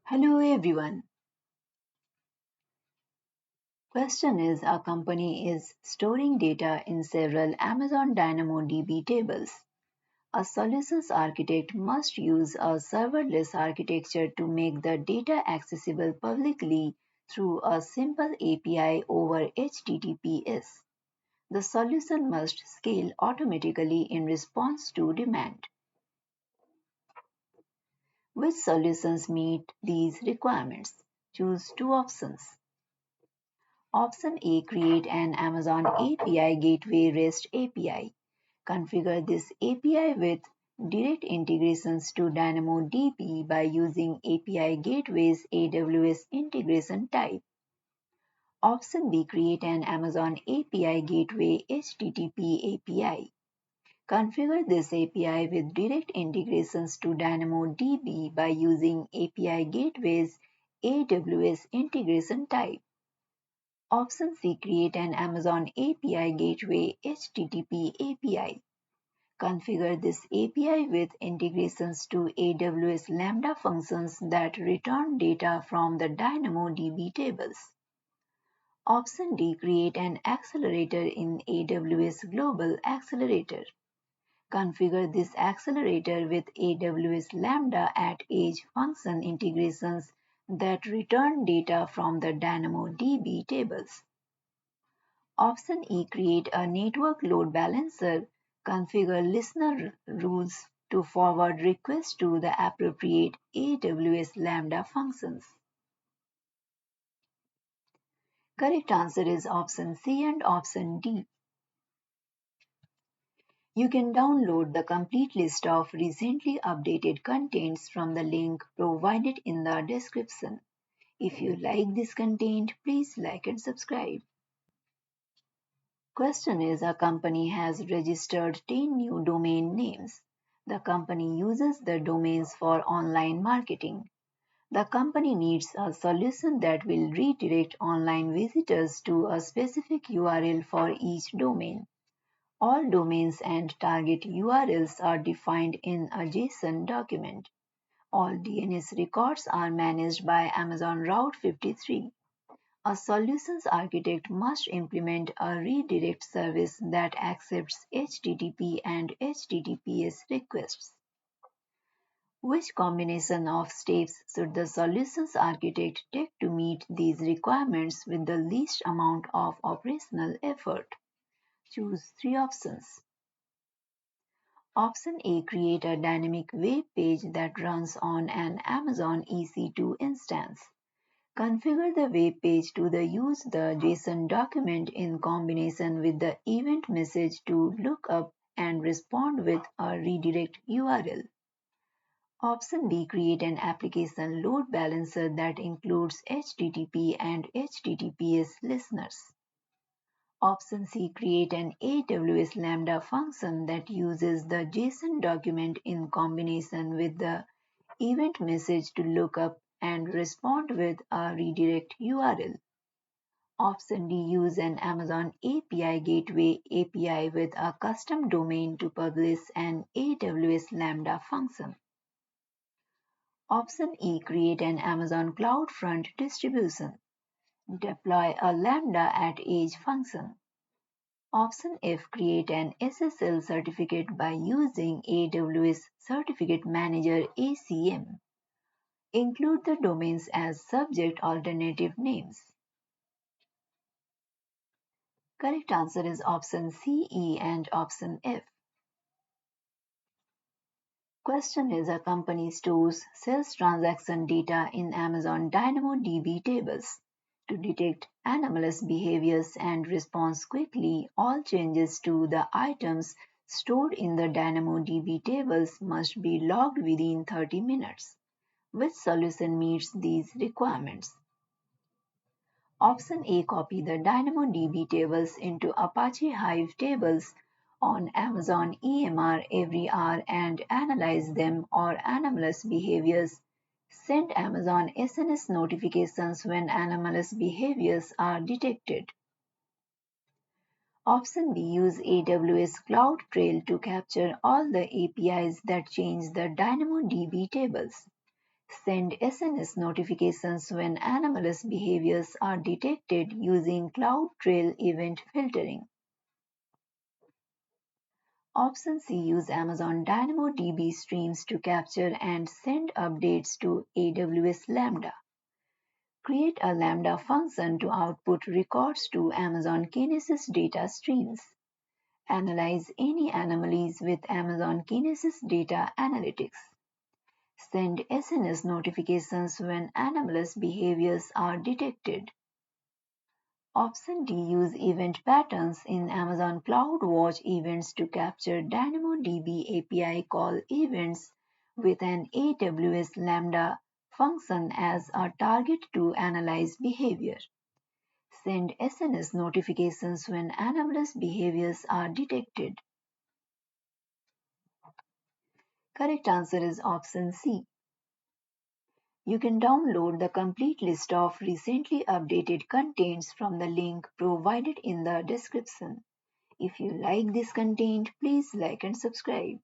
Hello everyone. Question is a company is storing data in several Amazon DynamoDB tables. A solutions architect must use a serverless architecture to make the data accessible publicly through a simple API over HTTPS. The solution must scale automatically in response to demand. Which solutions meet these requirements? Choose two options. Option A. Create an Amazon API Gateway REST API. Configure this API with direct integrations to DynamoDB by using API Gateway's AWS integration type. Option B. Create an Amazon API Gateway HTTP API. Configure this API with direct integrations to DynamoDB by using API Gateway's AWS integration type. Option C. Create an Amazon API Gateway HTTP API. Configure this API with integrations to AWS Lambda functions that return data from the DynamoDB tables. Option D. Create an accelerator in AWS Global Accelerator. Configure this accelerator with AWS Lambda at Edge function integrations that return data from the DynamoDB tables. Option E. Create a network load balancer. Configure listener rules to forward requests to the appropriate AWS Lambda functions. Correct answer is option C and option D. You can download the complete list of recently updated contents from the link provided in the description. If you like this content, please like and subscribe. Question is a company has registered 10 new domain names. The company uses the domains for online marketing. The company needs a solution that will redirect online visitors to a specific URL for each domain. All domains and target URLs are defined in a JSON document. All DNS records are managed by Amazon Route 53. A solutions architect must implement a redirect service that accepts HTTP and HTTPS requests. Which combination of steps should the solutions architect take to meet these requirements with the least amount of operational effort? Choose three options. Option A. Create a dynamic web page that runs on an Amazon EC2 instance. Configure the web page to use the JSON document in combination with the event message to look up and respond with a redirect URL. Option B. Create an application load balancer that includes HTTP and HTTPS listeners. Option C. Create an AWS Lambda function that uses the JSON document in combination with the event message to look up and respond with a redirect URL. Option D. Use an Amazon API Gateway API with a custom domain to publish an AWS Lambda function. Option E. Create an Amazon CloudFront distribution. Deploy a Lambda at Edge function. Option F. Create an SSL certificate by using AWS Certificate Manager ACM. Include the domains as subject alternative names. Correct answer is option C, E and option F. Question is a company stores sales transaction data in Amazon DynamoDB tables. To detect anomalous behaviors and respond quickly, all changes to the items stored in the DynamoDB tables must be logged within 30 minutes. Which solution meets these requirements? Option A. Copy the DynamoDB tables into Apache Hive tables on Amazon EMR every hour and analyze them or anomalous behaviors. Send Amazon SNS notifications when anomalous behaviors are detected. Option B. Use AWS CloudTrail to capture all the APIs that change the DynamoDB tables. Send SMS notifications when anomalous behaviors are detected using CloudTrail event filtering. Option C. Use Amazon DynamoDB streams to capture and send updates to AWS Lambda. Create a Lambda function to output records to Amazon Kinesis data streams. Analyze any anomalies with Amazon Kinesis Data Analytics. Send SNS notifications when anomalous behaviors are detected. Option D. Use event patterns in Amazon CloudWatch events to capture DynamoDB API call events with an AWS Lambda function as a target to analyze behavior. Send SNS notifications when anomalous behaviors are detected. Correct answer is option C. You can download the complete list of recently updated contents from the link provided in the description. If you like this content, please like and subscribe.